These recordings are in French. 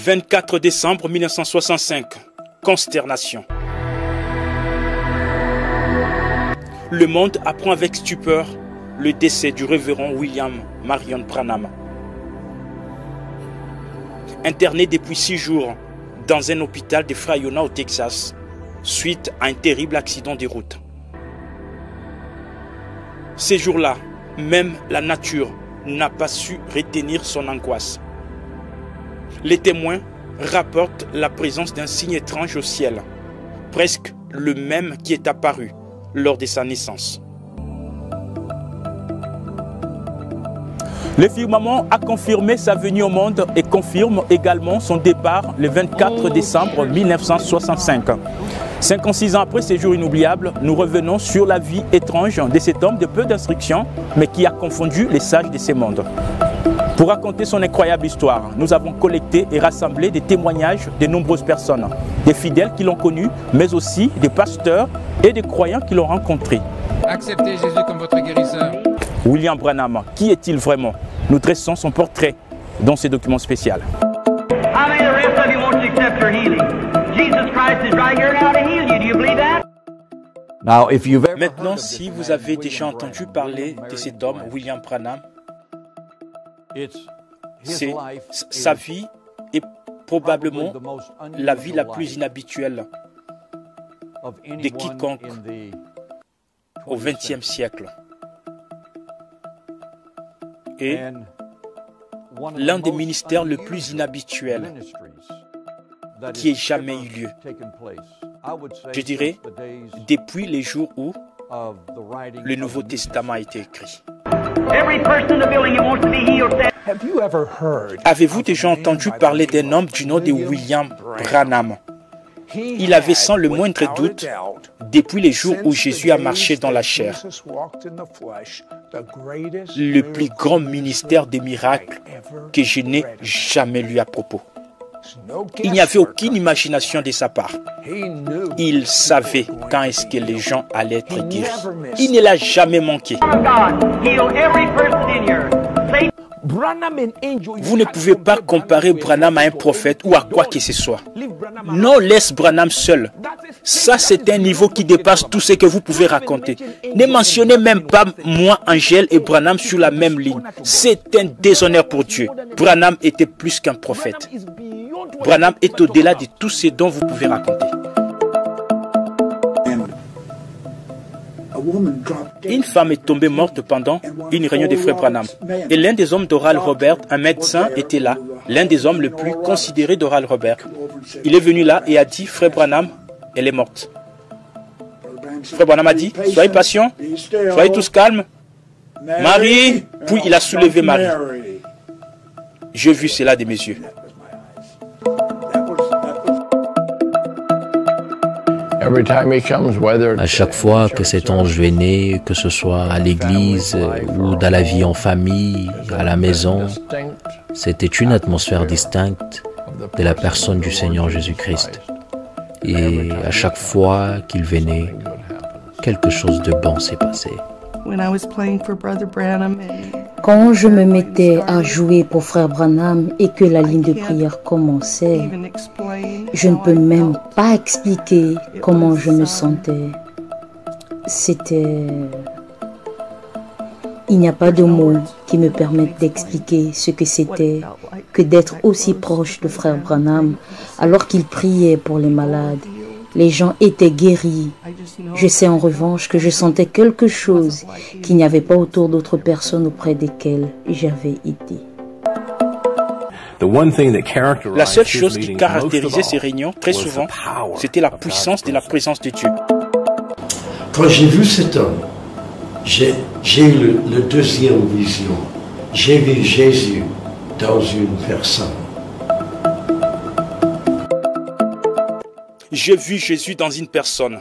24 décembre 1965. Consternation. Le monde apprend avec stupeur le décès du révérend William Marion Branham. Interné depuis 6 jours dans un hôpital de Frayona au Texas, suite à un terrible accident de route. Ces jours-là, même la nature n'a pas su retenir son angoisse. Les témoins rapportent la présence d'un signe étrange au ciel, presque le même qui est apparu lors de sa naissance. Le firmament a confirmé sa venue au monde et confirme également son départ le 24 décembre 1965. 56 ans après ces jours inoubliables, nous revenons sur la vie étrange de cet homme de peu d'instruction, mais qui a confondu les sages de ces mondes. Pour raconter son incroyable histoire, nous avons collecté et rassemblé des témoignages de nombreuses personnes, des fidèles qui l'ont connu, mais aussi des pasteurs et des croyants qui l'ont rencontré. Acceptez Jésus comme votre guérisseur. William Branham, qui est-il vraiment? Nous dressons son portrait dans ce document spécial. Maintenant, si vous avez déjà entendu parler de cet homme, William Branham, sa vie est probablement la vie la plus inhabituelle de quiconque au XXe siècle. Et l'un des ministères les plus inhabituels qui ait jamais eu lieu. Je dirais, depuis les jours où le Nouveau Testament a été écrit. Avez-vous déjà entendu parler d'un homme du nom de William Branham? Il avait sans le moindre doute, depuis les jours où Jésus a marché dans la chair, le plus grand ministère des miracles que je n'ai jamais lu à propos. Il n'y avait aucune imagination de sa part. Il savait quand est-ce que les gens allaient être guéris. Il ne l'a jamais manqué. Vous ne pouvez pas comparer Branham à un prophète ou à quoi que ce soit. Non, laisse Branham seul. Ça, c'est un niveau qui dépasse tout ce que vous pouvez raconter. Ne mentionnez même pas moi, Angèle et Branham sur la même ligne. C'est un déshonneur pour Dieu. Branham était plus qu'un prophète. Branham est au-delà de tout ce dont vous pouvez raconter. Une femme est tombée morte pendant une réunion des frères Branham. Et l'un des hommes d'Oral Robert, un médecin, était là. L'un des hommes les plus considérés d'Oral Robert. Il est venu là et a dit, frère Branham, elle est morte. Frère Branham a dit, soyez patients, soyez tous calmes. Marie, puis il a soulevé Marie. J'ai vu cela de mes yeux. À chaque fois que cet ange venait, que ce soit à l'église ou dans la vie en famille, à la maison, c'était une atmosphère distincte de la personne du Seigneur Jésus-Christ. Et à chaque fois qu'il venait, quelque chose de bon s'est passé. Quand je me mettais à jouer pour Frère Branham et que la ligne de prière commençait, je ne peux même pas expliquer comment je me sentais. Il n'y a pas de mots qui me permettent d'expliquer ce que c'était que d'être aussi proche de Frère Branham alors qu'il priait pour les malades. Les gens étaient guéris. Je sais en revanche que je sentais quelque chose qu'il n'y avait pas autour d'autres personnes auprès desquelles j'avais été. La seule chose qui caractérisait ces réunions, très souvent, c'était la puissance de la présence de Dieu. Quand j'ai vu cet homme, j'ai eu la deuxième vision. J'ai vu Jésus dans une personne. J'ai vu Jésus dans une personne.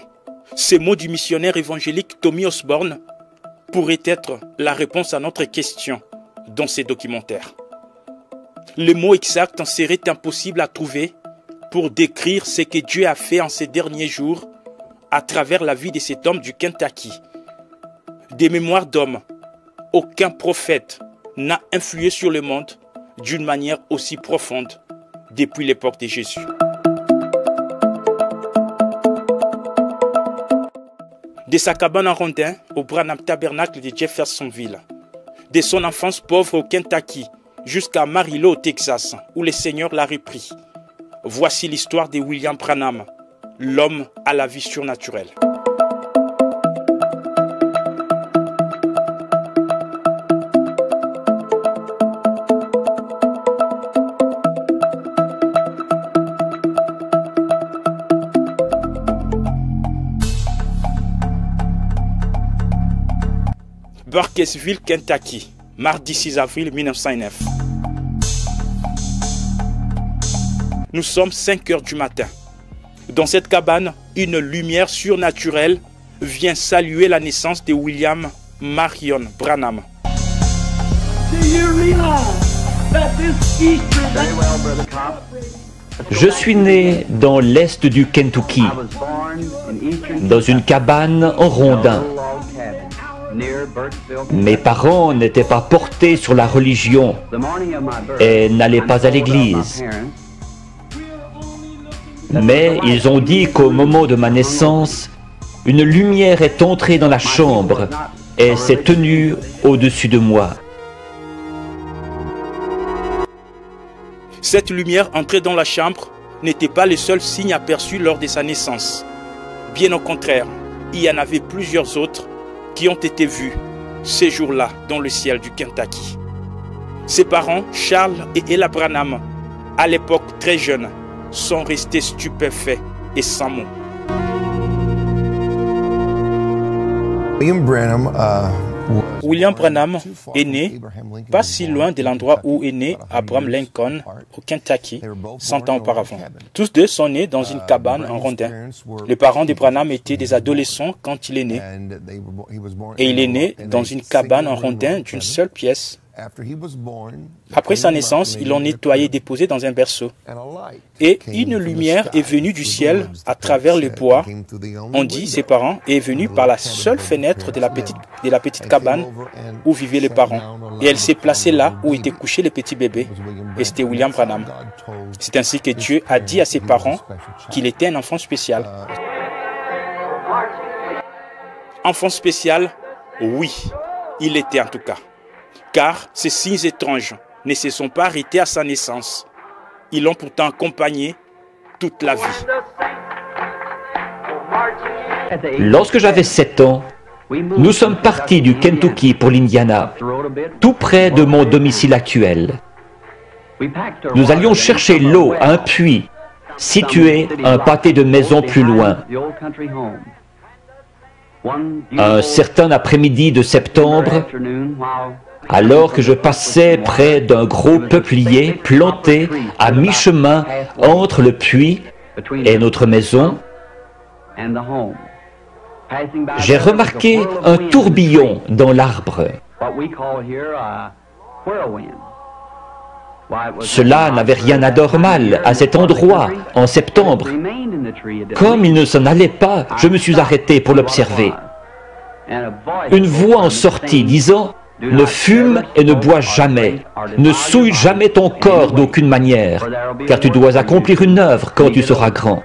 Ces mots du missionnaire évangélique Tommy Osborne pourraient être la réponse à notre question dans ces documentaires. Les mots exacts en seraient impossibles à trouver pour décrire ce que Dieu a fait en ces derniers jours à travers la vie de cet homme du Kentucky. Des mémoires d'hommes, aucun prophète n'a influé sur le monde d'une manière aussi profonde depuis l'époque de Jésus. De sa cabane en rondin au Branham Tabernacle de Jeffersonville, de son enfance pauvre au Kentucky jusqu'à Amarillo au Texas, où le Seigneur l'a repris. Voici l'histoire de William Branham, l'homme à la vie surnaturelle. Burkesville, Kentucky, mardi 6 avril 1909. Nous sommes 5 heures du matin. Dans cette cabane, une lumière surnaturelle vient saluer la naissance de William Marion Branham. Je suis né dans l'est du Kentucky, dans une cabane en rondin. Mes parents n'étaient pas portés sur la religion et n'allaient pas à l'église. Mais ils ont dit qu'au moment de ma naissance, une lumière est entrée dans la chambre et s'est tenue au-dessus de moi. Cette lumière entrée dans la chambre n'était pas le seul signe aperçu lors de sa naissance. Bien au contraire, il y en avait plusieurs autres qui ont été vus ces jours-là dans le ciel du Kentucky. Ses parents, Charles et Ella Branham, à l'époque très jeunes, sont restés stupéfaits et sans mots. William Branham est né pas si loin de l'endroit où est né Abraham Lincoln, au Kentucky, 100 ans auparavant. Tous deux sont nés dans une cabane en rondin. Les parents de Branham étaient des adolescents quand il est né. Et il est né dans une cabane en rondin d'une seule pièce. Après sa naissance, ils l'ont nettoyé et déposé dans un berceau. Et une lumière est venue du ciel à travers le bois. On dit, ses parents, est venue par la seule fenêtre de la petite cabane où vivaient les parents. Et elle s'est placée là où était couché le petit bébé. Et c'était William Branham. C'est ainsi que Dieu a dit à ses parents qu'il était un enfant spécial. Enfant spécial, oui, il l'était en tout cas. Car ces signes étranges ne se sont pas arrêtés à sa naissance. Ils l'ont pourtant accompagné toute la vie. Lorsque j'avais 7 ans, nous sommes partis du Kentucky pour l'Indiana, tout près de mon domicile actuel. Nous allions chercher l'eau à un puits situé un pâté de maisons plus loin. Un certain après-midi de septembre, alors que je passais près d'un gros peuplier planté à mi-chemin entre le puits et notre maison, j'ai remarqué un tourbillon dans l'arbre. Cela n'avait rien d'anormal à cet endroit en septembre. Comme il ne s'en allait pas, je me suis arrêté pour l'observer. Une voix en sortit disant: « Ne fume et ne bois jamais. Ne souille jamais ton corps d'aucune manière, car tu dois accomplir une œuvre quand tu seras grand. »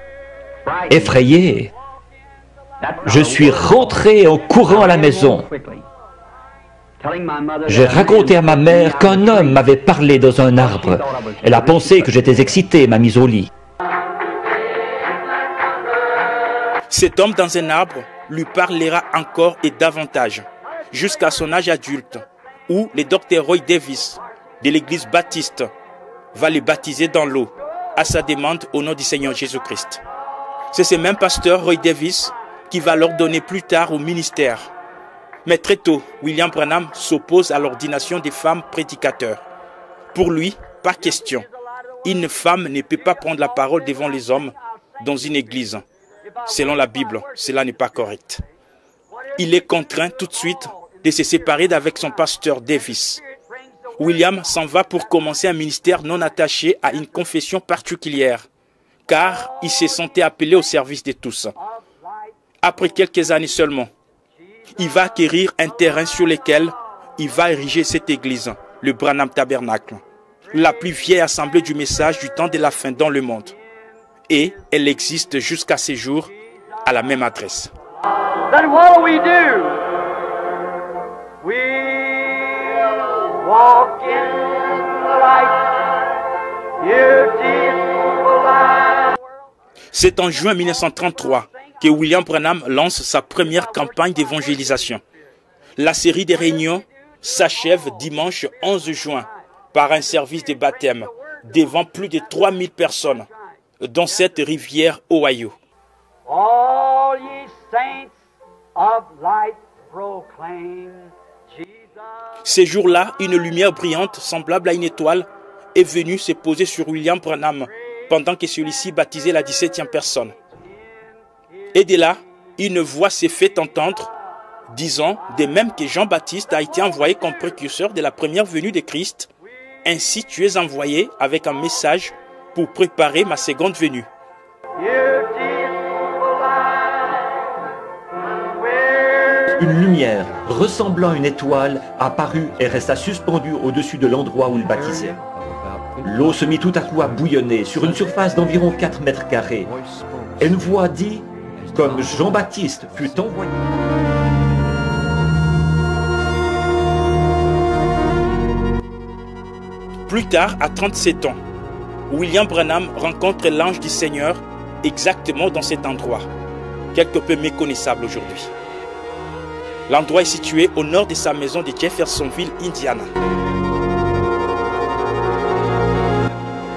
Effrayé, je suis rentré en courant à la maison. J'ai raconté à ma mère qu'un homme m'avait parlé dans un arbre. Elle a pensé que j'étais excité et m'a mis au lit. Cet homme dans un arbre lui parlera encore et davantage, jusqu'à son âge adulte, où le docteur Roy Davis de l'église baptiste va le baptiser dans l'eau, à sa demande au nom du Seigneur Jésus-Christ. C'est ce même pasteur Roy Davis qui va l'ordonner plus tard au ministère. Mais très tôt, William Branham s'oppose à l'ordination des femmes prédicateurs. Pour lui, pas question. Une femme ne peut pas prendre la parole devant les hommes dans une église. Selon la Bible, cela n'est pas correct. Il est contraint tout de suite de se séparer d'avec son pasteur Davis. William s'en va pour commencer un ministère non attaché à une confession particulière, car il se sentait appelé au service de tous. Après quelques années seulement, il va acquérir un terrain sur lequel il va ériger cette église, le Branham Tabernacle. la plus vieille assemblée du message du temps de la fin dans le monde. Et elle existe jusqu'à ces jours à la même adresse. Then what do we do? We walk in the light, beautiful light. C'est en juin 1933 que William Branham lance sa première campagne d'évangélisation. La série des réunions s'achève dimanche 11 juin par un service de baptême devant plus de 3000 personnes, dont cette rivière Ohio. All ye saints of light proclaim Jesus. Ces jours-là, une lumière brillante, semblable à une étoile, est venue se poser sur William Branham pendant que celui-ci baptisait la 17e personne. Et de là, une voix s'est fait entendre, disant de même que Jean-Baptiste a été envoyé comme précurseur de la première venue de Christ, ainsi tu es envoyé avec un message pour préparer ma seconde venue. Une lumière ressemblant à une étoile apparut et resta suspendue au-dessus de l'endroit où il baptisait. L'eau se mit tout à coup à bouillonner sur une surface d'environ 4 mètres carrés. Et une voix dit, comme Jean-Baptiste fut envoyé. Plus tard, à 37 ans, William Branham rencontre l'ange du Seigneur exactement dans cet endroit, quelque peu méconnaissable aujourd'hui. L'endroit est situé au nord de sa maison de Jeffersonville, Indiana.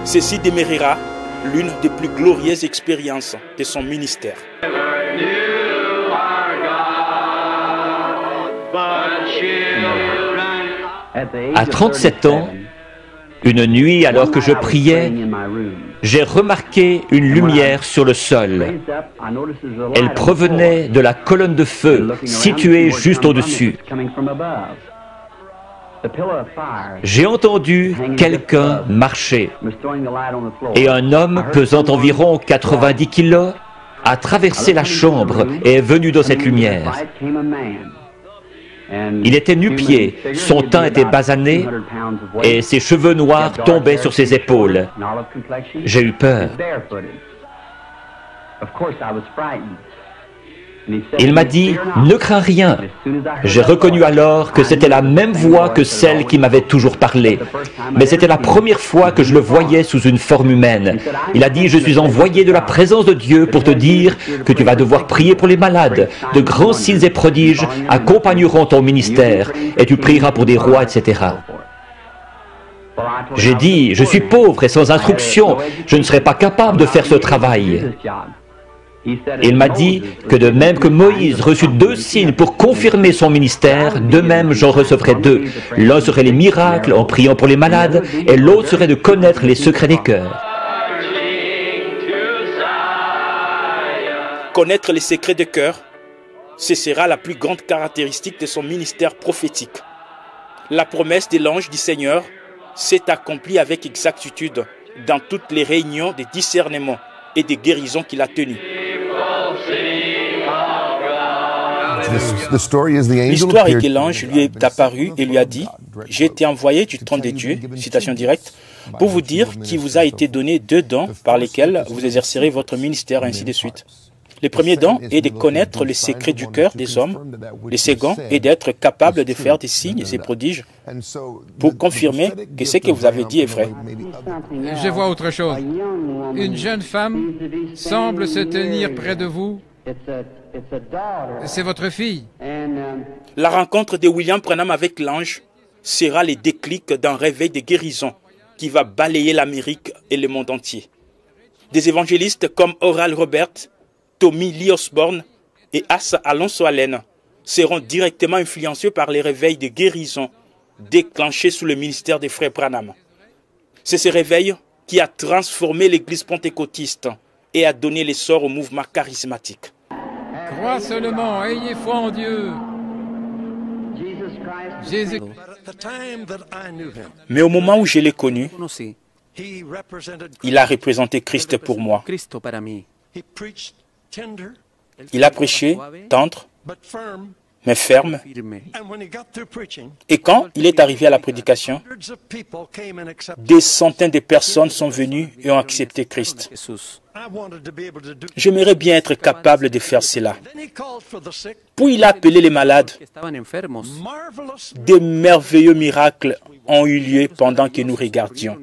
Ceci demeurera l'une des plus glorieuses expériences de son ministère. À 37 ans, une nuit alors que je priais, j'ai remarqué une lumière sur le sol. Elle provenait de la colonne de feu située juste au-dessus. J'ai entendu quelqu'un marcher et un homme pesant environ 90 kilos a traversé la chambre et est venu dans cette lumière. Il était nu-pied, son teint était basané et ses cheveux noirs tombaient sur ses épaules. J'ai eu peur. Il m'a dit « Ne crains rien ». J'ai reconnu alors que c'était la même voix que celle qui m'avait toujours parlé. Mais c'était la première fois que je le voyais sous une forme humaine. Il a dit « Je suis envoyé de la présence de Dieu pour te dire que tu vas devoir prier pour les malades. De grands signes et prodiges accompagneront ton ministère et tu prieras pour des rois, etc. » J'ai dit « Je suis pauvre et sans instruction. Je ne serai pas capable de faire ce travail. » Il m'a dit que de même que Moïse reçut 2 signes pour confirmer son ministère, de même j'en recevrai 2. L'un serait les miracles en priant pour les malades et l'autre serait de connaître les secrets des cœurs. Connaître les secrets de cœur, ce sera la plus grande caractéristique de son ministère prophétique. La promesse de l'ange du Seigneur s'est accomplie avec exactitude dans toutes les réunions de discernement et de guérison qu'il a tenues. L'histoire est que l'ange lui est apparu et lui a dit « J'ai été envoyé du trône de Dieu, citation directe, pour vous dire qu'il vous a été donné 2 dons par lesquels vous exercerez votre ministère, et ainsi de suite. Le premier don est de connaître les secrets du cœur des hommes. Le second est d'être capable de faire des signes et prodiges pour confirmer que ce que vous avez dit est vrai. » Je vois autre chose. Une jeune femme semble se tenir près de vous. C'est votre fille. La rencontre de William Branham avec l'ange sera le déclic d'un réveil de guérison qui va balayer l'Amérique et le monde entier. Des évangélistes comme Oral Roberts, Tommy Lee Osborne et Asa Alonso Allen seront directement influencés par les réveils de guérison déclenchés sous le ministère des frères Branham. C'est ce réveil qui a transformé l'église pentecôtiste et a donné l'essor au mouvement charismatique. Crois seulement, ayez foi en Dieu. Jésus. Mais au moment où je l'ai connu, il a représenté Christ pour moi. Il a prêché tendre, mais ferme. Et quand il est arrivé à la prédication, des centaines de personnes sont venues et ont accepté Christ. J'aimerais bien être capable de faire cela. Puis il a appelé les malades. Des merveilleux miracles ont eu lieu pendant que nous regardions.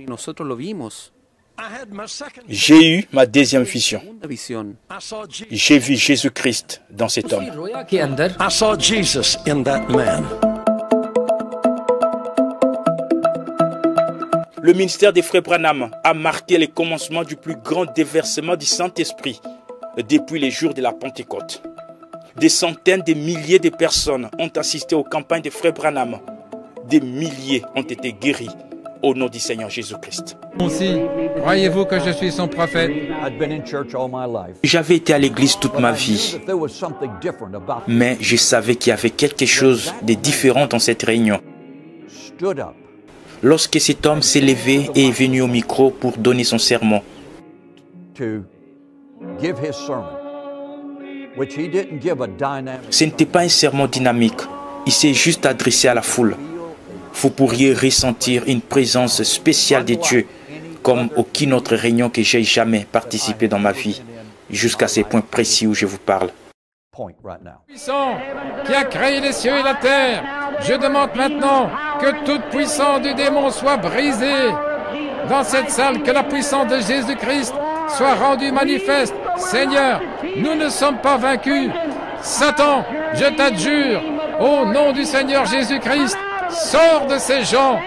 J'ai eu ma deuxième vision. J'ai vu Jésus-Christ dans cet homme. Le ministère des frères Branham a marqué le commencement du plus grand déversement du Saint-Esprit depuis les jours de la Pentecôte. Des centaines de milliers de personnes ont assisté aux campagnes des frères Branham. Des milliers ont été guéris au nom du Seigneur Jésus-Christ. Aussi, croyez-vous que je suis son prophète? J'avais été à l'église toute ma vie, mais je savais qu'il y avait quelque chose de différent dans cette réunion. Lorsque cet homme s'est levé et est venu au micro pour donner son sermon, ce n'était pas un sermon dynamique, il s'est juste adressé à la foule. Vous pourriez ressentir une présence spéciale de Dieu comme aucune autre réunion que j'ai jamais participé dans ma vie, jusqu'à ces points précis où je vous parle. Puissant, qui a créé les cieux et la terre, je demande maintenant que toute puissance du démon soit brisée. Dans cette salle, que la puissance de Jésus-Christ soit rendue manifeste. Seigneur, nous ne sommes pas vaincus. Satan, je t'adjure, au nom du Seigneur Jésus-Christ, sors de ces gens.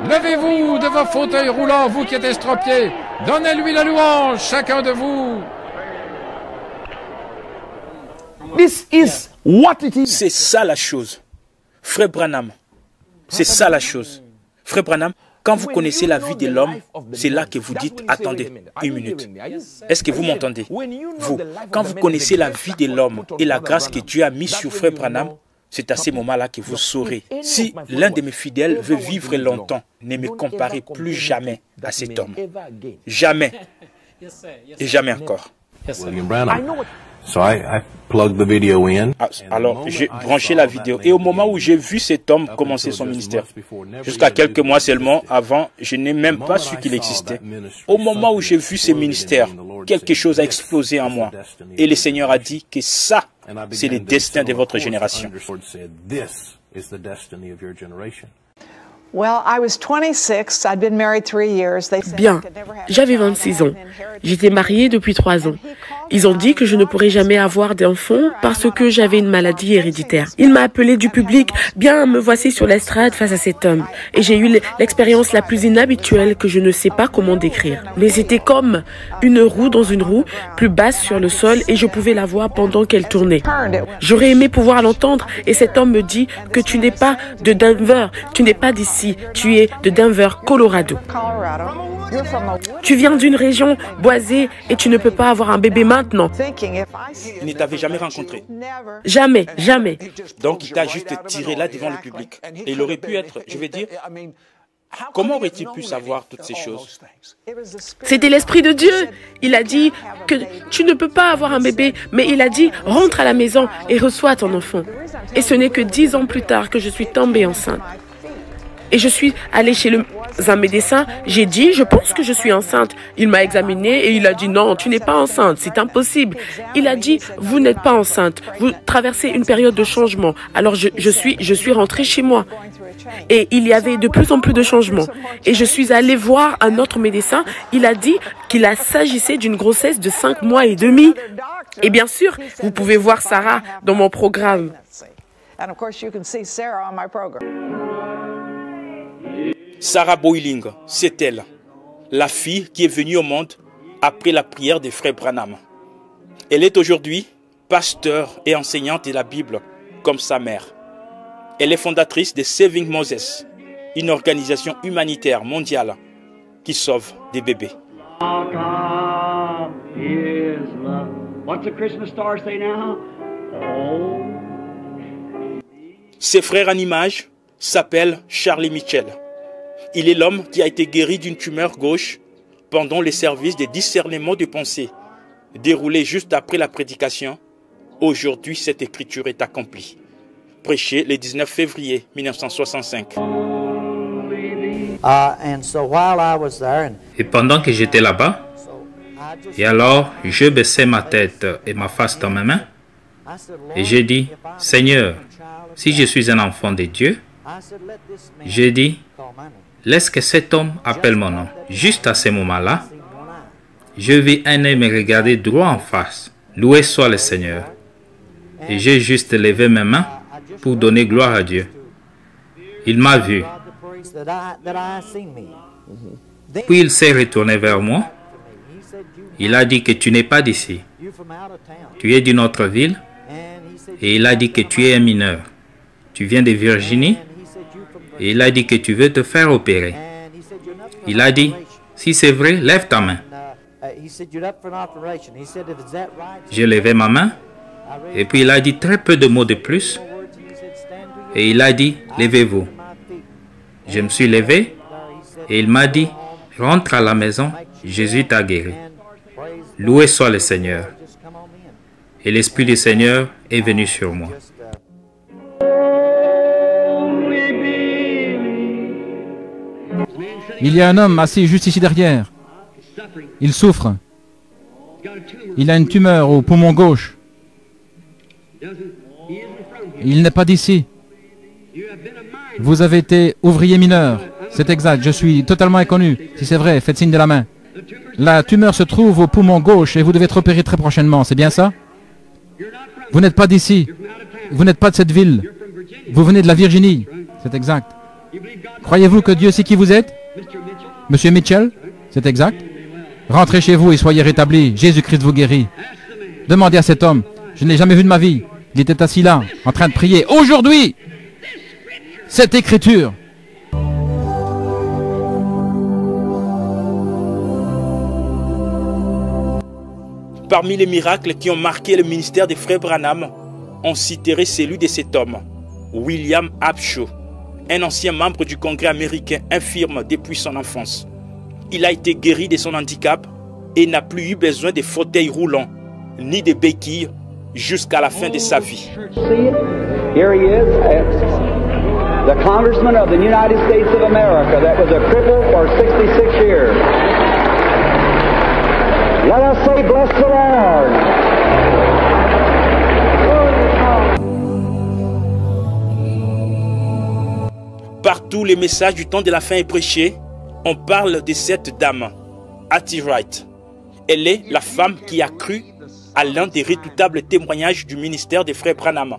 Levez-vous de vos fauteuils roulants, vous qui êtes estropiés. Donnez-lui la louange, chacun de vous. C'est ça la chose. Frère Branham, c'est ça la chose. Frère Branham, quand vous connaissez la vie de l'homme, c'est là que vous dites, attendez, une minute. Est-ce que vous m'entendez? Vous, quand vous connaissez la vie de l'homme et la grâce que Dieu a mise sur Frère Branham, c'est à ce moment-là que vous saurez. Si l'un de mes fidèles veut vivre longtemps, ne me comparez plus jamais à cet homme. Jamais. Et jamais encore. Alors, j'ai branché la vidéo. Et au moment où j'ai vu cet homme commencer son ministère, jusqu'à quelques mois seulement avant, je n'ai même pas su qu'il existait. Au moment où j'ai vu ce ministère, quelque chose a explosé en moi. Et le Seigneur a dit que ça, c'est le destin de votre génération. Bien, j'avais 26 ans. J'étais mariée depuis 3 ans. Ils ont dit que je ne pourrais jamais avoir d'enfant parce que j'avais une maladie héréditaire. Il m'a appelé du public, bien me voici sur l'estrade face à cet homme. Et j'ai eu l'expérience la plus inhabituelle que je ne sais pas comment décrire. Mais c'était comme une roue dans une roue, plus basse sur le sol et je pouvais la voir pendant qu'elle tournait. J'aurais aimé pouvoir l'entendre et cet homme me dit que tu n'es pas de Denver, tu n'es pas d'ici, tu es de Denver, Colorado. Tu viens d'une région boisée et tu ne peux pas avoir un bébé maintenant. Il ne t'avait jamais rencontré. Jamais, jamais. Donc il t'a juste tiré là devant le public. Et il aurait pu être, je vais dire, comment aurait-il pu savoir toutes ces choses? C'était l'Esprit de Dieu. Il a dit que tu ne peux pas avoir un bébé, mais il a dit rentre à la maison et reçois ton enfant. Et ce n'est que 10 ans plus tard que je suis tombée enceinte. Et je suis allée chez un médecin, j'ai dit, je pense que je suis enceinte. Il m'a examinée et il a dit, non, tu n'es pas enceinte, c'est impossible. Il a dit, vous n'êtes pas enceinte, vous traversez une période de changement. Alors je suis rentrée chez moi. Et il y avait de plus en plus de changements. Et je suis allée voir un autre médecin, il a dit qu'il s'agissait d'une grossesse de 5 mois et demi. Et bien sûr, vous pouvez voir Sarah dans mon programme. Sarah Boiling, c'est elle, la fille qui est venue au monde après la prière des frères Branham. Elle est aujourd'hui pasteur et enseignante de la Bible comme sa mère. Elle est fondatrice de Saving Moses, une organisation humanitaire mondiale qui sauve des bébés. Ses frères en image s'appellent Charlie Mitchell. Il est l'homme qui a été guéri d'une tumeur gauche pendant les services de discernement de pensée, déroulés juste après la prédication. Aujourd'hui, cette écriture est accomplie. prêché le 19 février 1965. Et pendant que j'étais là-bas, et alors je baissais ma tête et ma face dans mes mains, et j'ai dit, Seigneur, si je suis un enfant de Dieu, j'ai dit, laisse que cet homme appelle mon nom. Juste à ce moment-là, je vis un homme me regarder droit en face. Loué soit le Seigneur. Et j'ai juste levé mes mains pour donner gloire à Dieu. Il m'a vu. Puis il s'est retourné vers moi. Il a dit que tu n'es pas d'ici. Tu es d'une autre ville. Et il a dit que tu es un mineur. Tu viens de Virginie. Et il a dit que tu veux te faire opérer. Il a dit, si c'est vrai, lève ta main. J'ai levé ma main. Et puis il a dit très peu de mots de plus. Et il a dit, levez-vous. Je me suis levé. Et il m'a dit, rentre à la maison, Jésus t'a guéri. Loué soit le Seigneur. Et l'Esprit du Seigneur est venu sur moi. Il y a un homme assis juste ici derrière. Il souffre. Il a une tumeur au poumon gauche. Il n'est pas d'ici. Vous avez été ouvrier mineur. C'est exact, je suis totalement inconnu. Si c'est vrai, faites signe de la main. La tumeur se trouve au poumon gauche et vous devez être opéré très prochainement, c'est bien ça? Vous n'êtes pas d'ici. Vous n'êtes pas de cette ville. Vous venez de la Virginie. C'est exact. Croyez-vous que Dieu sait qui vous êtes? Monsieur Mitchell? C'est exact. Rentrez chez vous et soyez rétablis. Jésus-Christ vous guérit. Demandez à cet homme. Je ne l'ai jamais vu de ma vie. Il était assis là, en train de prier. Aujourd'hui, cette écriture. Parmi les miracles qui ont marqué le ministère des frères Branham, on citerait celui de cet homme, William Upshaw, un ancien membre du Congrès américain infirme depuis son enfance. Il a été guéri de son handicap et n'a plus eu besoin de fauteuils roulants, ni de béquilles, jusqu'à la fin de sa vie. Here he is, the Congressman of the United States of America that was a cripple for 66 years. Let us say, bless the Lord. Partout, les messages du temps de la fin est prêché. On parle de cette dame, Hattie Wright. Elle est la femme qui a cru à l'un des redoutables témoignages du ministère des frères Branham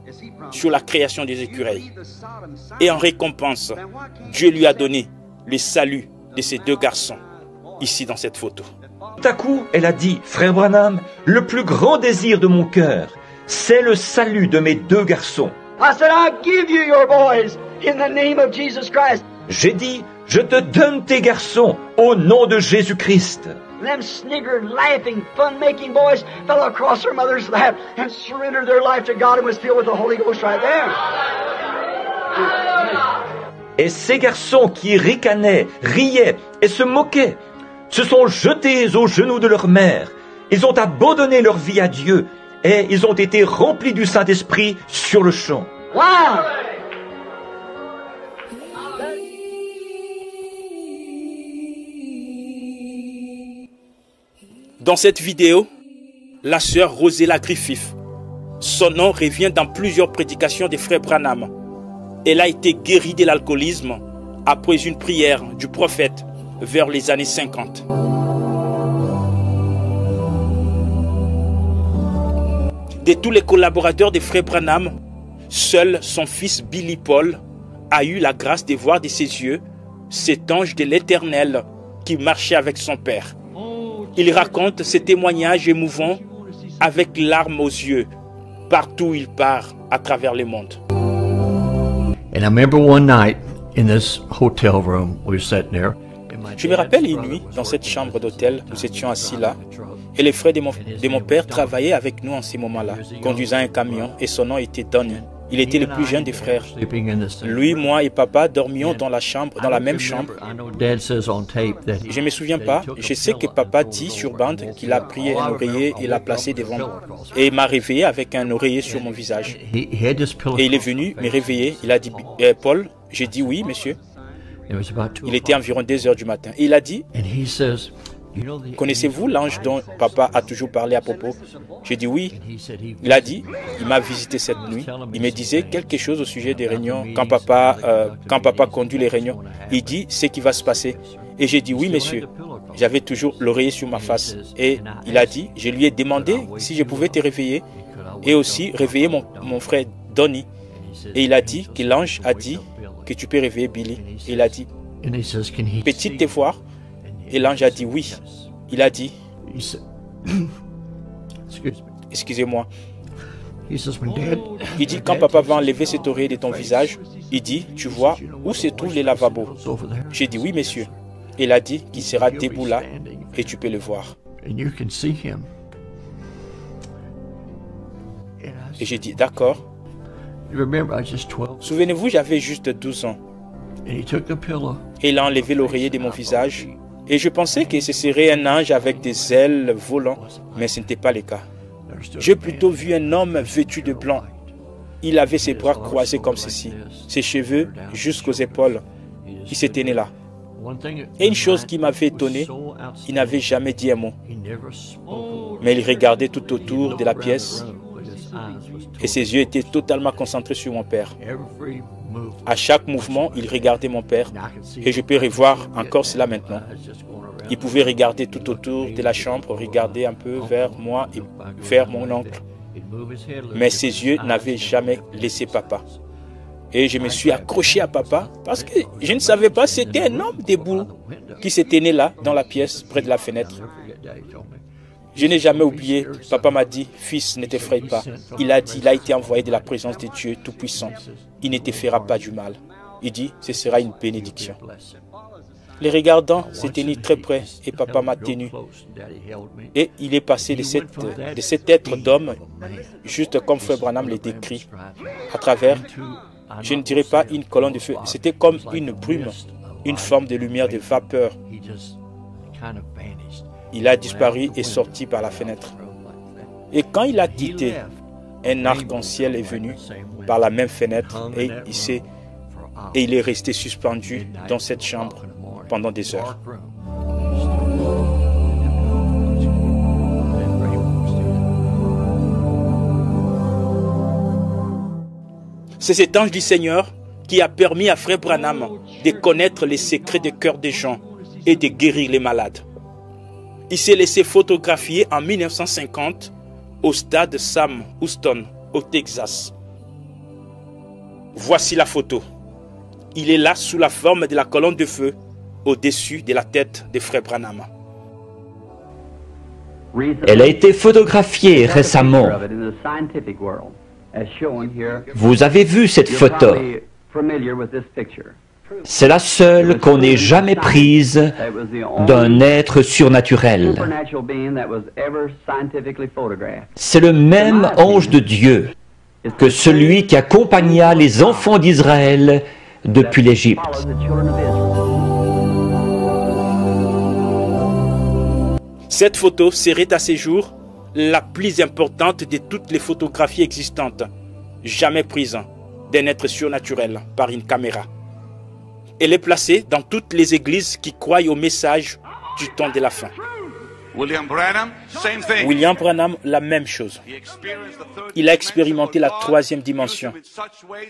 sur la création des écureuils. Et en récompense, Dieu lui a donné le salut de ces deux garçons, ici dans cette photo. Tout à coup, elle a dit, frère Branham, le plus grand désir de mon cœur, c'est le salut de mes deux garçons. J'ai dit, je te donne tes garçons au nom de Jésus-Christ. Them sniggered, laughing, fun-making boys fell across their mother's lap and surrendered their life to God and was filled with the Holy Ghost right there. Et ces garçons qui ricanaient, riaient et se moquaient, se sont jetés aux genoux de leur mère. Ils ont abandonné leur vie à Dieu et ils ont été remplis du Saint-Esprit sur le champ. Wow! Dans cette vidéo, la sœur Rosella Griffith, son nom revient dans plusieurs prédications des frères Branham. Elle a été guérie de l'alcoolisme après une prière du prophète vers les années 50. De tous les collaborateurs des frères Branham, seul son fils Billy Paul a eu la grâce de voir de ses yeux cet ange de l'Éternel qui marchait avec son père. Il raconte ces témoignages émouvants avec larmes aux yeux, partout où il part à travers le monde. Je me rappelle une nuit, dans cette chambre d'hôtel, nous étions assis là, et les frères de mon père travaillaient avec nous en ces moments-là, conduisant un camion, et son nom était Donnie. Il était le plus jeune des frères. Lui, moi et papa dormions dans la même chambre. Je ne me souviens pas. Je sais que papa dit sur bande qu'il a pris un oreiller et l'a placé devant moi. Et m'a réveillé avec un oreiller sur mon visage. Et il est venu me réveiller. Il a dit, Paul, j'ai dit oui, monsieur. Il était environ 2 heures du matin. Et il a dit, connaissez-vous l'ange dont papa a toujours parlé à propos? J'ai dit oui. Il a dit, il m'a visité cette nuit. Il me disait quelque chose au sujet des réunions. Quand papa conduit les réunions, il dit ce qui va se passer. Et j'ai dit oui, monsieur. J'avais toujours l'oreiller sur ma face. Et il a dit, je lui ai demandé si je pouvais te réveiller et aussi réveiller mon frère Donny. Et il a dit que l'ange a dit que tu peux réveiller Billy. Et il a dit, petite te voir? Et l'ange a dit oui. Il a dit, excusez-moi. Il dit, quand papa va enlever cet oreiller de ton visage, il dit, tu vois où se trouvent les lavabos? J'ai dit oui, monsieur. Il a dit qu'il sera debout là et tu peux le voir. Et j'ai dit, d'accord. Souvenez-vous, j'avais juste 12 ans. Et il a enlevé l'oreiller de mon visage. Et je pensais que ce serait un ange avec des ailes volant, mais ce n'était pas le cas. J'ai plutôt vu un homme vêtu de blanc. Il avait ses bras croisés comme ceci, ses cheveux jusqu'aux épaules. Il s'était né là. Et une chose qui m'avait étonné, il n'avait jamais dit un mot. Mais il regardait tout autour de la pièce et ses yeux étaient totalement concentrés sur mon père. À chaque mouvement, il regardait mon père et je peux revoir encore cela maintenant. Il pouvait regarder tout autour de la chambre, regarder un peu vers moi et vers mon oncle. Mais ses yeux n'avaient jamais laissé papa. Et je me suis accroché à papa parce que je ne savais pas si c'était un homme debout qui s'était né là, dans la pièce, près de la fenêtre. Je n'ai jamais oublié, papa m'a dit, fils, ne t'effraie pas. Il a dit, il a été envoyé de la présence de Dieu Tout-Puissant. Il ne te fera pas du mal. Il dit, ce sera une bénédiction. Les regardant s'est tenu très près et papa m'a tenu. Et il est passé de cet être d'homme, juste comme Frère Branham le décrit, à travers, je ne dirais pas une colonne de feu, c'était comme une brume, une forme de lumière, de vapeur. Il a disparu et sorti par la fenêtre. Et quand il a quitté, un arc-en-ciel est venu par la même fenêtre et il est resté suspendu dans cette chambre pendant des heures. C'est cet ange du Seigneur qui a permis à Frère Branham de connaître les secrets du cœur des gens et de guérir les malades. Il s'est laissé photographier en 1950 au stade Sam Houston, au Texas. Voici la photo. Il est là sous la forme de la colonne de feu au-dessus de la tête de Frère Branham. Elle a été photographiée récemment. Vous avez vu cette photo. C'est la seule qu'on n'ait jamais prise d'un être surnaturel. C'est le même ange de Dieu que celui qui accompagna les enfants d'Israël depuis l'Égypte. Cette photo serait à ce jour la plus importante de toutes les photographies existantes, jamais prises d'un être surnaturel par une caméra. Elle est placée dans toutes les églises qui croient au message du temps de la fin. William Branham, la même chose. Il a expérimenté la 3e dimension.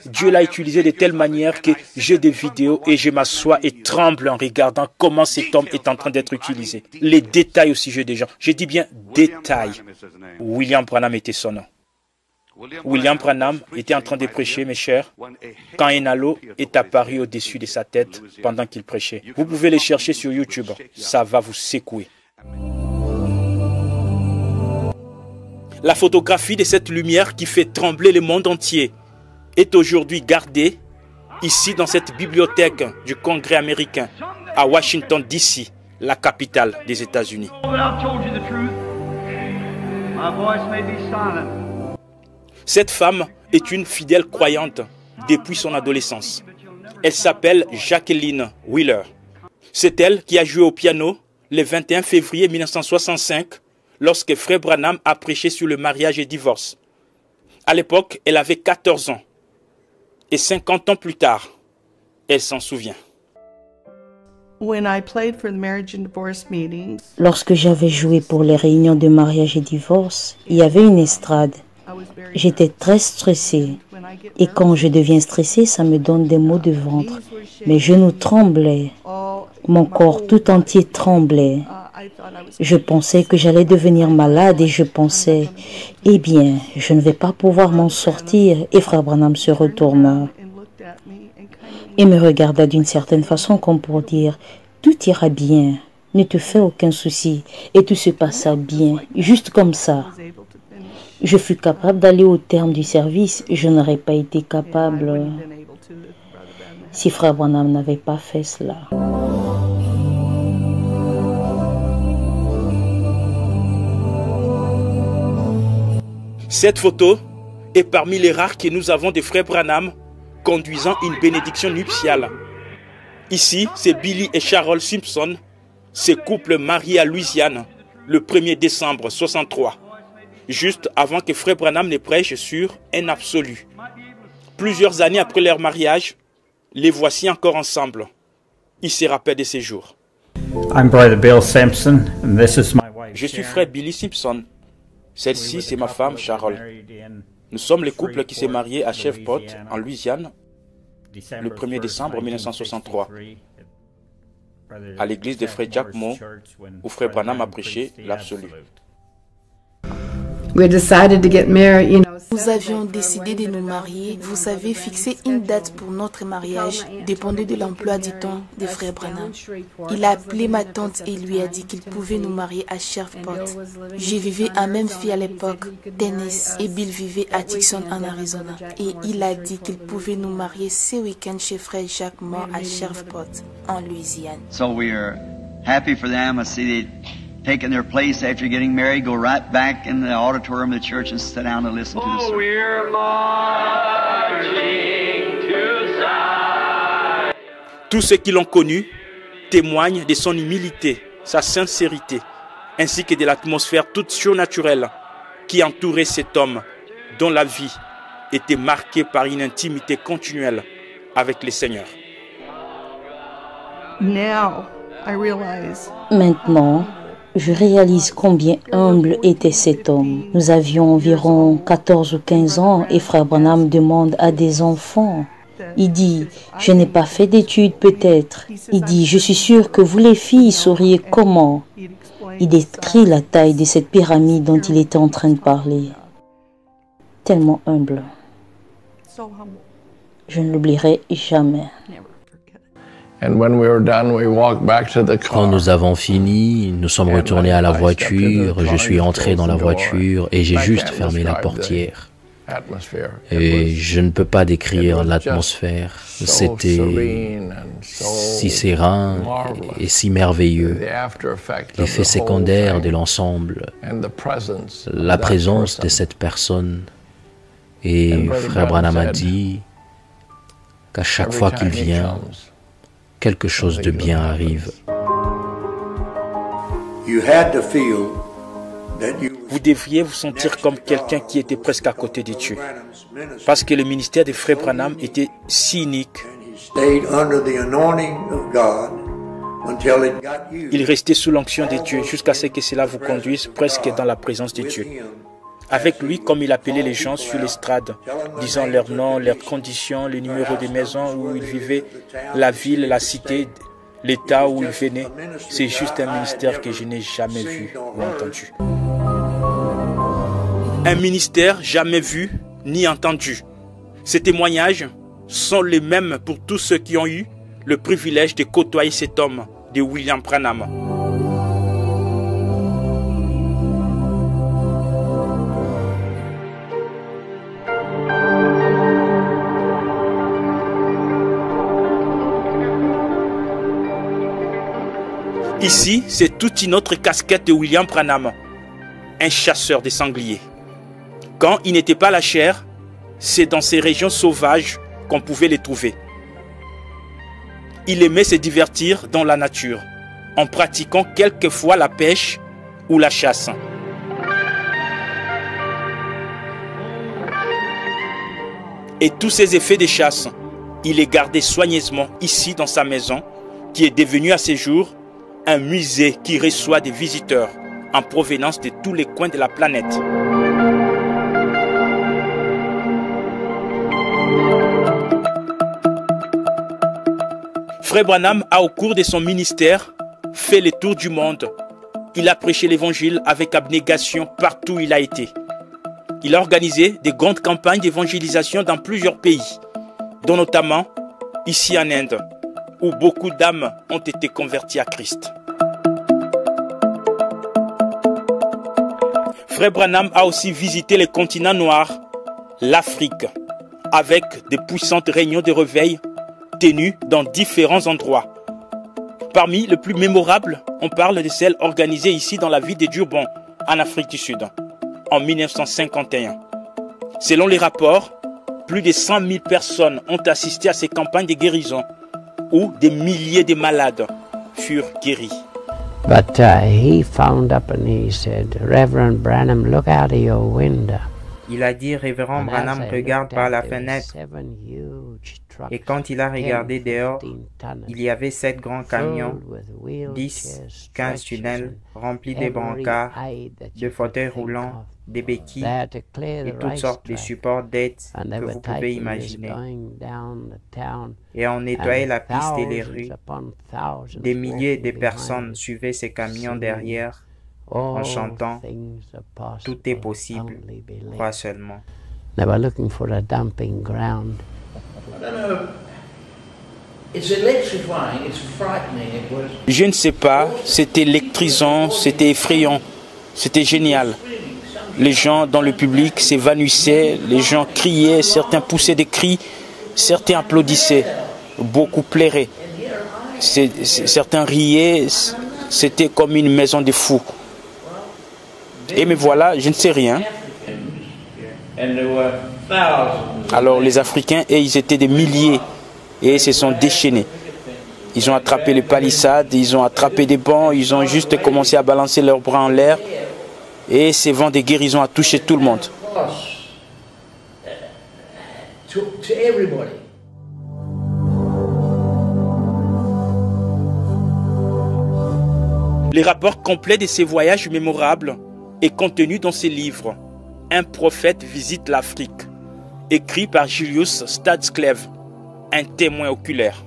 Dieu l'a utilisé de telle manière que j'ai des vidéos et je m'assois et tremble en regardant comment cet homme est en train d'être utilisé. Les détails au sujet des gens. Je dis bien détails. William Branham était son nom. William Branham était en train de prêcher, mes chers, quand un halo est apparu au-dessus de sa tête pendant qu'il prêchait. Vous pouvez les chercher sur YouTube. Ça va vous secouer. La photographie de cette lumière qui fait trembler le monde entier est aujourd'hui gardée ici dans cette bibliothèque du Congrès américain à Washington, D.C., la capitale des États-Unis. Cette femme est une fidèle croyante depuis son adolescence. Elle s'appelle Jacqueline Wheeler. C'est elle qui a joué au piano le 21 février 1965 lorsque Frère Branham a prêché sur le mariage et divorce. À l'époque, elle avait 14 ans. Et 50 ans plus tard, elle s'en souvient. Lorsque j'avais joué pour les réunions de mariage et divorce, il y avait une estrade. J'étais très stressée. Et quand je deviens stressée, ça me donne des maux de ventre. Mes genoux tremblaient. Mon corps tout entier tremblait. Je pensais que j'allais devenir malade et je pensais, eh bien, je ne vais pas pouvoir m'en sortir. Et Frère Branham se retourna et me regarda d'une certaine façon comme pour dire, tout ira bien, ne te fais aucun souci. Et tout se passa bien, juste comme ça. Je fus capable d'aller au terme du service. Je n'aurais pas été capable si Frère Branham n'avait pas fait cela. Cette photo est parmi les rares que nous avons de Frère Branham conduisant une bénédiction nuptiale. Ici, c'est Billy et Charol Simpson, ce couple marié à Louisiane le 1er décembre 1963, juste avant que Frère Branham ne prêche sur un absolu. Plusieurs années après leur mariage, les voici encore ensemble. Ils se rappellent de ces jours. Je suis Frère Billy Simpson. Celle-ci, c'est ma femme, Charol. Nous sommes le couple qui s'est marié à Shreveport, en Louisiane, le 1er décembre 1963, à l'église de Frère Jack Moore, où Frère Branham a prêché l'absolu. Nous avions décidé de nous marier. Vous savez, fixer une date pour notre mariage dépendait de l'emploi du temps de Frère Branham. Il a appelé ma tante et lui a dit qu'il pouvait nous marier à Shreveport. Je vivais à Memphis à l'époque, Tennessee, et Bill vivait à Tucson en Arizona. Et il a dit qu'il pouvait nous marier ce week-end chez Frère Jacques Moore à Shreveport, en Louisiane. So we are happy for them. I see they taking their place after getting married, go right back in the auditorium of the church and sit down and listen to the sermon. We're marching to Zion. Tous ceux qui l'ont connu témoignent de son humilité, sa sincérité, ainsi que de l'atmosphère toute surnaturelle qui entourait cet homme dont la vie était marquée par une intimité continuelle avec le Seigneur. Maintenant, je réalise combien humble était cet homme. Nous avions environ 14 ou 15 ans et Frère Branham demande à des enfants. Il dit, je n'ai pas fait d'études peut-être. Il dit, je suis sûr que vous les filles sauriez comment. Il décrit la taille de cette pyramide dont il était en train de parler. Tellement humble. Je ne l'oublierai jamais. Quand nous avons fini, nous sommes retournés à la voiture, je suis entré dans la voiture et j'ai juste fermé la portière. Et je ne peux pas décrire l'atmosphère. C'était si serein et si merveilleux. L'effet secondaire de l'ensemble, la présence de cette personne. Et Frère Branham a dit qu'à chaque fois qu'il vient, quelque chose de bien arrive. Vous devriez vous sentir comme quelqu'un qui était presque à côté de Dieu. Parce que le ministère de Frère Branham était si unique. Il restait sous l'onction de Dieu jusqu'à ce que cela vous conduise presque dans la présence de Dieu. Avec lui, comme il appelait les gens sur l'estrade, disant leur nom, leurs conditions, le numéro des maisons où ils vivaient, la ville, la cité, l'état où ils venaient. C'est juste un ministère que je n'ai jamais vu ou entendu. Un ministère jamais vu ni entendu. Ces témoignages sont les mêmes pour tous ceux qui ont eu le privilège de côtoyer cet homme de William Branham. Ici, c'est toute une autre casquette de William Branham, un chasseur de sangliers. Quand il n'était pas à la chair, c'est dans ces régions sauvages qu'on pouvait les trouver. Il aimait se divertir dans la nature, en pratiquant quelquefois la pêche ou la chasse. Et tous ces effets de chasse, il les gardait soigneusement ici dans sa maison, qui est devenue à ces jours un musée qui reçoit des visiteurs en provenance de tous les coins de la planète. Frère Branham a, au cours de son ministère, fait le tour du monde. Il a prêché l'évangile avec abnégation partout où il a été. Il a organisé de grandes campagnes d'évangélisation dans plusieurs pays, dont notamment ici en Inde, où beaucoup d'âmes ont été converties à Christ. Frère Branham a aussi visité le continent noir, l'Afrique, avec de puissantes réunions de réveil tenues dans différents endroits. Parmi les plus mémorables, on parle de celles organisées ici dans la ville de Durban, en Afrique du Sud, en 1951. Selon les rapports, plus de 100 000 personnes ont assisté à ces campagnes de guérison, où des milliers de malades furent guéris. But he found up and he said, Reverend Branham, look out of your window. Il a dit, Révérend Branham, regarde par la fenêtre. Et quand il a regardé dehors, il y avait 7 grands camions, 10, 15 tunnels remplis de brancards, de fauteuils roulants, des béquilles et toutes sortes de supports d'aide que vous pouvez imaginer. Et on nettoyait la piste et les rues. Des milliers de personnes suivaient ces camions derrière en chantant « Tout est possible, crois seulement ». They were looking for a dumping ground. Je ne sais pas, c'était électrisant, c'était effrayant, c'était génial. Les gens dans le public s'évanouissaient, les gens criaient, certains poussaient des cris, certains applaudissaient, beaucoup pleuraient. Certains riaient, c'était comme une maison de fous. Et me voilà, je ne sais rien. Alors les Africains, et ils étaient des milliers, et ils se sont déchaînés. Ils ont attrapé les palissades, ils ont attrapé des bancs, ils ont juste commencé à balancer leurs bras en l'air. Et ces vents de guérison a touché tout le monde. Les rapports complets de ces voyages mémorables est contenu dans ces livres. Un prophète visite l'Afrique, écrit par Julius Stadscleve, un témoin oculaire.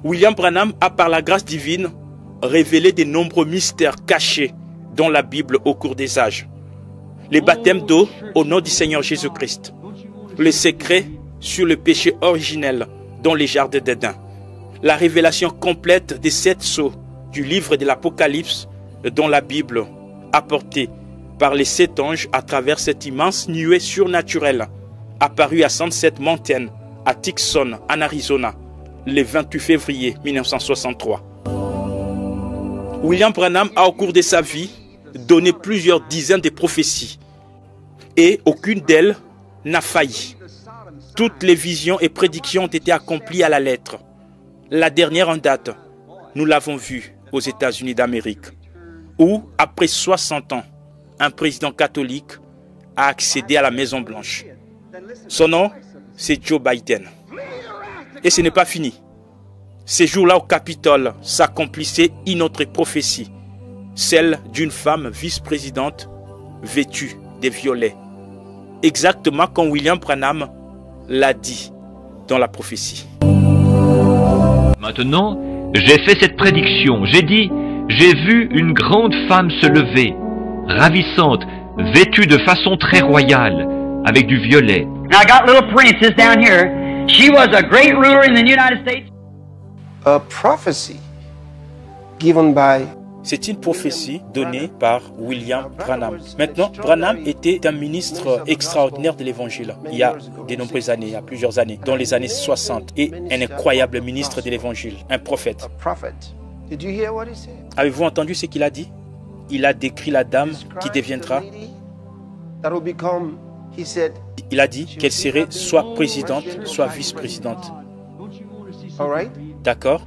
William Branham a, par la grâce divine, révélé de nombreux mystères cachés dans la Bible au cours des âges. Les baptêmes d'eau au nom du Seigneur Jésus-Christ. Les secrets sur le péché originel dans les jardins d'Éden. La révélation complète des 7 sceaux du livre de l'Apocalypse dans la Bible, apportée par les 7 anges à travers cette immense nuée surnaturelle apparue à Sunset Mountain, à Tucson, en Arizona, le 28 février 1963. William Branham a, au cours de sa vie, donné plusieurs dizaines de prophéties et aucune d'elles n'a failli. Toutes les visions et prédictions ont été accomplies à la lettre. La dernière en date, nous l'avons vue aux États-Unis d'Amérique, où, après 60 ans, un président catholique a accédé à la Maison-Blanche. Son nom, c'est Joe Biden. Et ce n'est pas fini. Ces jours-là au Capitole s'accomplissait une autre prophétie, celle d'une femme vice-présidente vêtue de violet. Exactement comme William Branham l'a dit dans la prophétie. Maintenant, j'ai fait cette prédiction. J'ai dit, j'ai vu une grande femme se lever, ravissante, vêtue de façon très royale, avec du violet. Now I got little princess down here. She was a great ruler in the United States. A prophecy given by. C'est une prophétie donnée par William Branham. Maintenant, Branham était un ministre extraordinaire de l'Évangile il y a de nombreuses années, il y a plusieurs années, dans les années 60, et un incroyable ministre de l'Évangile, un prophète. Avez-vous entendu ce qu'il a dit? il a décrit la dame qui deviendra. Il a dit qu'elle serait soit présidente, soit vice-présidente. D'accord?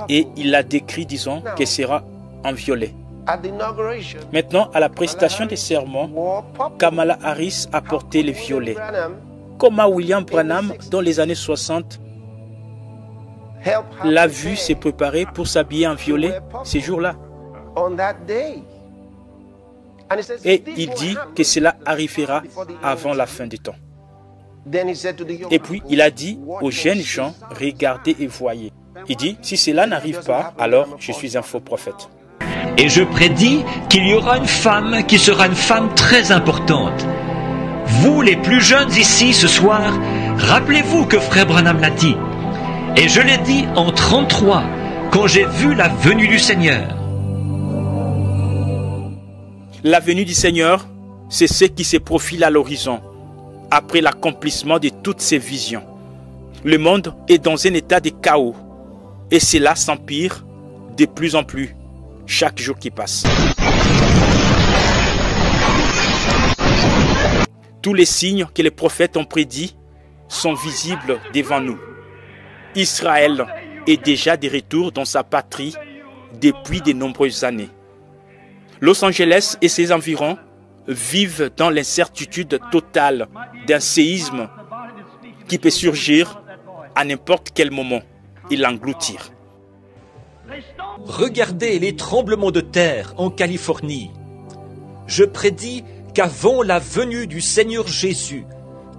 Et il l'a décrit, disons, qu'elle sera en violet. Maintenant, à la prestation des serments, Kamala Harris a porté les violets. Comment William Branham, dans les années 60, l'a vu se préparer pour s'habiller en violet ces jours-là. Et il dit que cela arrivera avant la fin des temps. Et puis, il a dit aux jeunes gens, regardez et voyez. Il dit, si cela n'arrive pas, alors je suis un faux prophète. Et je prédis qu'il y aura une femme qui sera une femme très importante. Vous, les plus jeunes ici ce soir, rappelez-vous que Frère Branham l'a dit. Et je l'ai dit en 1933, quand j'ai vu la venue du Seigneur. La venue du Seigneur, c'est ce qui se profile à l'horizon, après l'accomplissement de toutes ces visions. Le monde est dans un état de chaos, et cela s'empire de plus en plus, chaque jour qui passe. Tous les signes que les prophètes ont prédits sont visibles devant nous. Israël est déjà de retour dans sa patrie depuis de nombreuses années. Los Angeles et ses environs vivent dans l'incertitude totale d'un séisme qui peut surgir à n'importe quel moment et l'engloutir. Regardez les tremblements de terre en Californie. Je prédis qu'avant la venue du Seigneur Jésus,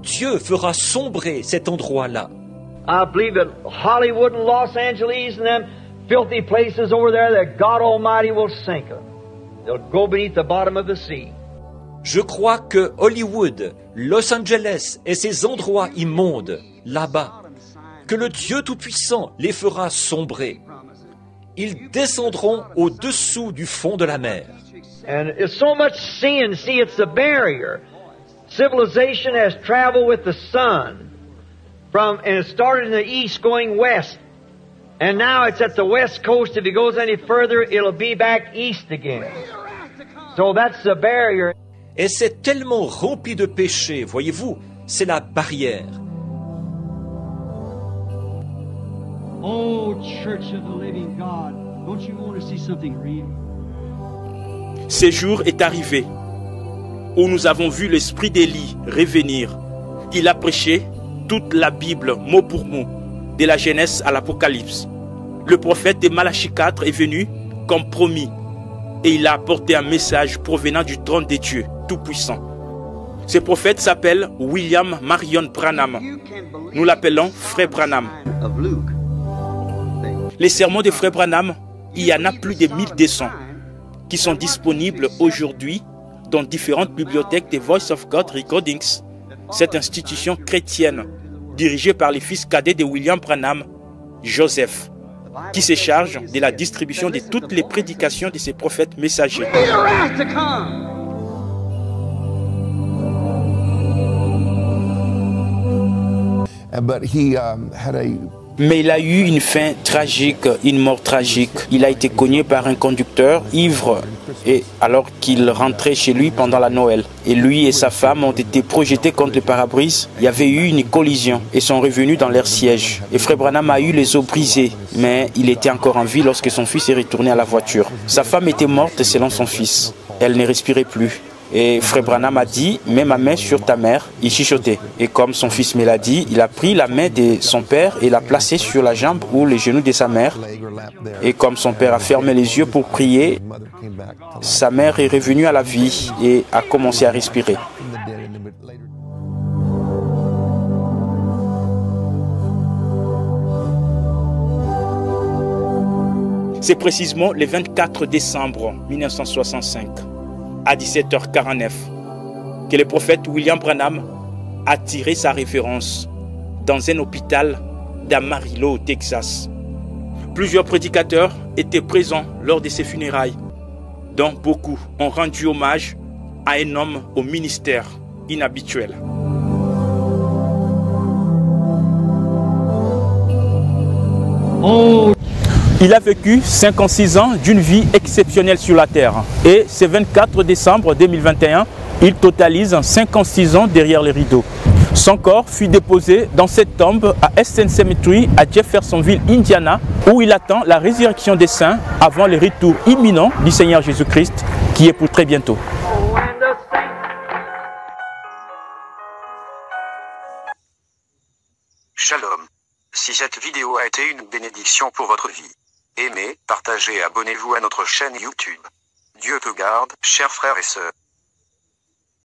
Dieu fera sombrer cet endroit-là. I believe that Hollywood and Los Angeles and them filthy places over there, that God Almighty will sink them. They'll go beneath the bottom of the sea. Je crois que Hollywood, Los Angeles et ces endroits immondes, là-bas, que le Dieu Tout-Puissant les fera sombrer. Ils descendront au-dessous du fond de la mer. And it's so much sin. See, it's the barrier. Civilization has traveled with the sun and it started in the east going west. And now it's at the west coast. If it goes any further, it'll be back east again. So that's the barrier. Et c'est tellement rempli de péchés, voyez-vous, c'est la barrière. Oh, Church of the Living God, don't you want to see something real? Ce jour est arrivé où nous avons vu l'esprit d'Élie revenir. Il a prêché toute la Bible, mot pour mot, de la Genèse à l'Apocalypse. Le prophète de Malachie 4 est venu comme promis et il a apporté un message provenant du trône de Dieu Tout-Puissant. Ce prophète s'appelle William Marion Branham. Nous l'appelons Frère Branham. Les sermons de Frère Branham, il y en a plus de 1200 qui sont disponibles aujourd'hui dans différentes bibliothèques de Voice of God Recordings, cette institution chrétienne dirigée par les fils cadets de William Branham, Joseph, qui se charge de la distribution de toutes les prédications de ces prophètes messagers. Mais il a eu une fin tragique, une mort tragique. Il a été cogné par un conducteur ivre et alors qu'il rentrait chez lui pendant la Noël. Et lui et sa femme ont été projetés contre le pare-brise. Il y avait eu une collision et sont revenus dans leur siège. Et Frère Branham a eu les os brisés, mais il était encore en vie lorsque son fils est retourné à la voiture. Sa femme était morte selon son fils. Elle ne respirait plus. Et Frère Branham a dit, mets ma main sur ta mère. Il chuchotait. Et comme son fils me l'a dit, il a pris la main de son père et l'a placée sur la jambe ou les genoux de sa mère. Et comme son père a fermé les yeux pour prier, sa mère est revenue à la vie et a commencé à respirer. C'est précisément le 24 décembre 1965. À 17h49, que le prophète William Branham a tiré sa référence dans un hôpital d'Amarillo, au Texas. Plusieurs prédicateurs étaient présents lors de ses funérailles, dont beaucoup ont rendu hommage à un homme au ministère inhabituel. Oh. Il a vécu 56 ans d'une vie exceptionnelle sur la terre. Et ce 24 décembre 2021, il totalise 56 ans derrière les rideaux. Son corps fut déposé dans cette tombe à Eastern Cemetery à Jeffersonville, Indiana, où il attend la résurrection des saints avant le retour imminent du Seigneur Jésus-Christ, qui est pour très bientôt. Shalom. Si cette vidéo a été une bénédiction pour votre vie, aimez, partagez et abonnez-vous à notre chaîne YouTube. Dieu te garde, chers frères et sœurs.